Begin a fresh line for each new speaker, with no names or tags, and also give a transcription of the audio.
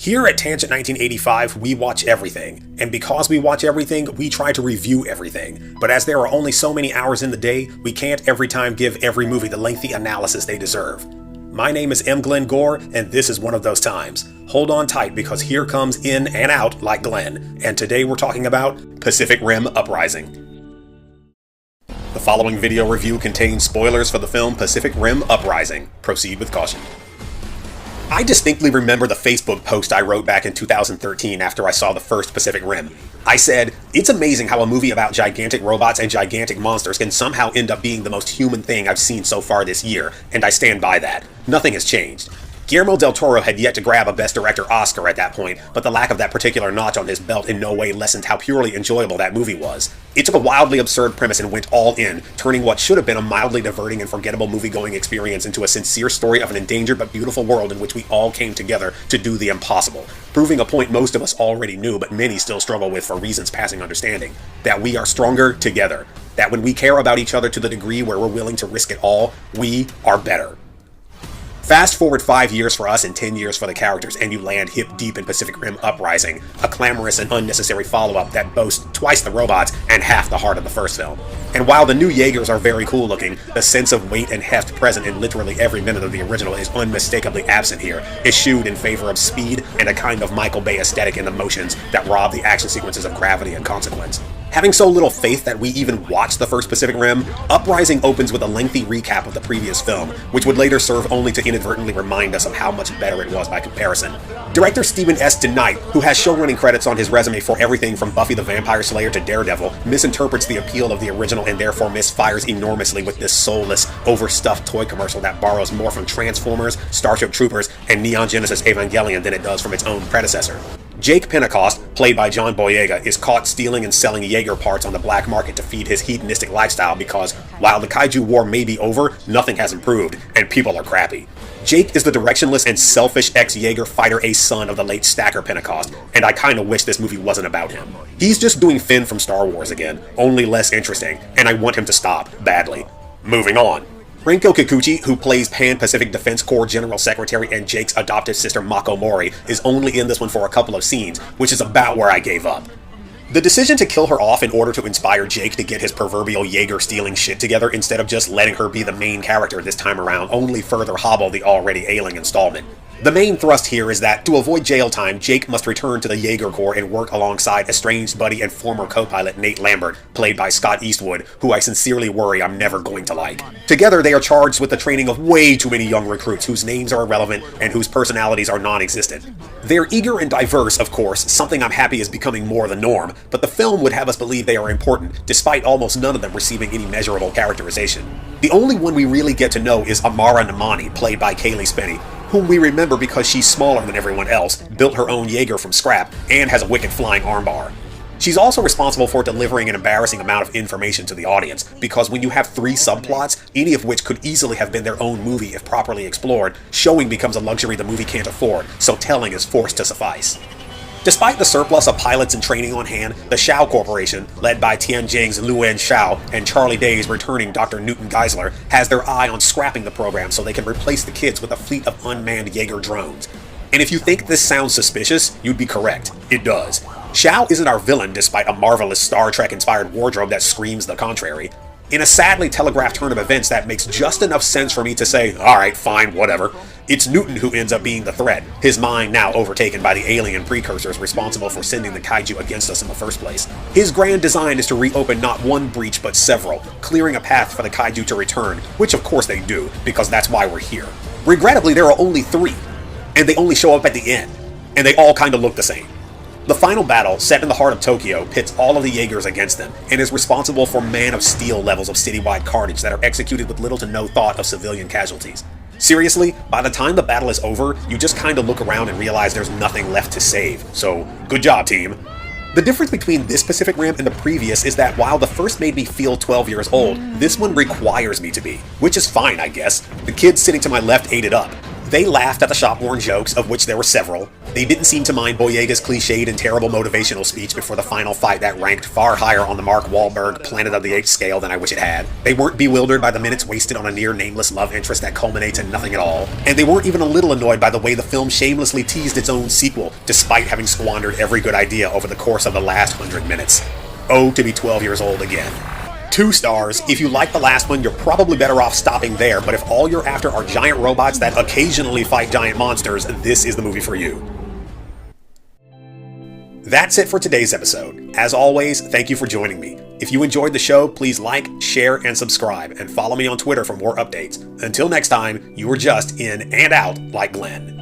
Here at Tangent 1985, we watch everything, and because we watch everything, we try to review everything. But as there are only so many hours in the day, we can't every time give every movie the lengthy analysis they deserve. My name is M. Glenn Gore, and this is one of those times. Hold on tight because here comes in and out like Glenn, and today we're talking about Pacific Rim Uprising. The following video review contains spoilers for the film Pacific Rim Uprising. Proceed with caution. I distinctly remember the Facebook post I wrote back in 2013 after I saw the first Pacific Rim. I said, "It's amazing how a movie about gigantic robots and gigantic monsters can somehow end up being the most human thing I've seen so far this year," and I stand by that. Nothing has changed. Guillermo del Toro had yet to grab a Best Director Oscar at that point, but the lack of that particular notch on his belt in no way lessened how purely enjoyable that movie was. It took a wildly absurd premise and went all in, turning what should have been a mildly diverting and forgettable movie-going experience into a sincere story of an endangered but beautiful world in which we all came together to do the impossible, proving a point most of us already knew but many still struggle with for reasons passing understanding, that we are stronger together, that when we care about each other to the degree where we're willing to risk it all, we are better. Fast forward 5 years for us and 10 years for the characters, and you land hip deep in Pacific Rim Uprising, a clamorous and unnecessary follow-up that boasts twice the robots and half the heart of the first film. And while the new Jaegers are very cool looking, the sense of weight and heft present in literally every minute of the original is unmistakably absent here, eschewed in favor of speed and a kind of Michael Bay aesthetic in the motions that rob the action sequences of gravity and consequence. Having so little faith that we even watched the first Pacific Rim, Uprising opens with a lengthy recap of the previous film, which would later serve only to inadvertently remind us of how much better it was by comparison. Director Stephen S. DeKnight, who has showrunning credits on his resume for everything from Buffy the Vampire Slayer to Daredevil, misinterprets the appeal of the original and therefore misfires enormously with this soulless, overstuffed toy commercial that borrows more from Transformers, Starship Troopers, and Neon Genesis Evangelion than it does from its own predecessor. Jake Pentecost, played by John Boyega, is caught stealing and selling Jaeger parts on the black market to feed his hedonistic lifestyle because, while the kaiju war may be over, nothing has improved, and people are crappy. Jake is the directionless and selfish ex-Jaeger fighter ace son of the late Stacker Pentecost, and I kinda wish this movie wasn't about him. He's just doing Finn from Star Wars again, only less interesting, and I want him to stop, badly. Moving on. Renko Kikuchi, who plays Pan-Pacific Defense Corps General Secretary and Jake's adopted sister Mako Mori, is only in this one for a couple of scenes, which is about where I gave up. The decision to kill her off in order to inspire Jake to get his proverbial Jaeger-stealing shit together instead of just letting her be the main character this time around only further hobble the already ailing installment. The main thrust here is that, to avoid jail time, Jake must return to the Jaeger Corps and work alongside estranged buddy and former co-pilot Nate Lambert, played by Scott Eastwood, who I sincerely worry I'm never going to like. Together, they are charged with the training of way too many young recruits whose names are irrelevant and whose personalities are non-existent. They're eager and diverse, of course, something I'm happy is becoming more the norm, but the film would have us believe they are important, despite almost none of them receiving any measurable characterization. The only one we really get to know is Amara Namani, played by Kaylee Spenny, whom we remember because she's smaller than everyone else, built her own Jaeger from scrap, and has a wicked flying armbar. She's also responsible for delivering an embarrassing amount of information to the audience, because when you have 3 subplots, any of which could easily have been their own movie if properly explored, showing becomes a luxury the movie can't afford, so telling is forced to suffice. Despite the surplus of pilots and training on hand, the Shao Corporation, led by Tianjing's Luan Shao and Charlie Day's returning Dr. Newton Geisler, has their eye on scrapping the program so they can replace the kids with a fleet of unmanned Jaeger drones. And if you think this sounds suspicious, you'd be correct. It does. Shao isn't our villain despite a marvelous Star Trek-inspired wardrobe that screams the contrary. In a sadly telegraphed turn of events that makes just enough sense for me to say, alright, fine, whatever, it's Newton who ends up being the threat, his mind now overtaken by the alien precursors responsible for sending the kaiju against us in the first place. His grand design is to reopen not one breach but several, clearing a path for the kaiju to return, which of course they do, because that's why we're here. Regrettably, there are only 3, and they only show up at the end, and they all kinda look the same. The final battle, set in the heart of Tokyo, pits all of the Jaegers against them, and is responsible for Man of Steel levels of citywide carnage that are executed with little to no thought of civilian casualties. Seriously, by the time the battle is over, you just kinda look around and realize there's nothing left to save, so good job, team. The difference between this Pacific Rim and the previous is that while the first made me feel 12 years old, this one requires me to be, which is fine, I guess. The kid sitting to my left ate it up. They laughed at the shop-worn jokes, of which there were several. They didn't seem to mind Boyega's cliched and terrible motivational speech before the final fight that ranked far higher on the Mark Wahlberg Planet of the Apes scale than I wish it had. They weren't bewildered by the minutes wasted on a near-nameless love interest that culminates in nothing at all. And they weren't even a little annoyed by the way the film shamelessly teased its own sequel, despite having squandered every good idea over the course of the last 100 minutes. Oh, to be 12 years old again. 2 stars. If you like the last one, you're probably better off stopping there, but if all you're after are giant robots that occasionally fight giant monsters, this is the movie for you. That's it for today's episode. As always, thank you for joining me. If you enjoyed the show, please like, share, and subscribe, and follow me on Twitter for more updates. Until next time, you are just in and out like Glenn.